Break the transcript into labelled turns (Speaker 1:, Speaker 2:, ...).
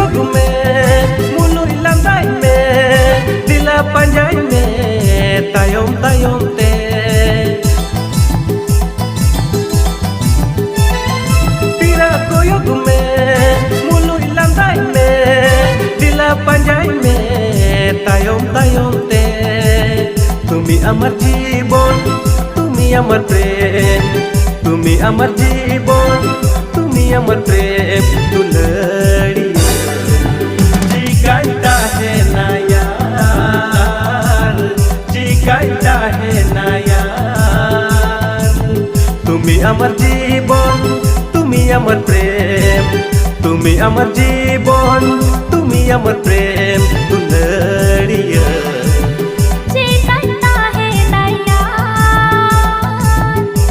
Speaker 1: koyog me mului landai me dila panjai me tayom tayom te tira koyog me mului landai me dila panjai me tayom tayom te তুমি আমার জীবন তুমি আমার প্রেম তুমি আমার জীবন তুমি আমার প্রেম दुलड़ी जी कहता है ना यार जी कहता है ना यार তুমি আমার জীবন তুমি আমার প্রেম তুমি আমার জীবন তুমি আমার প্রেম दुलड़ी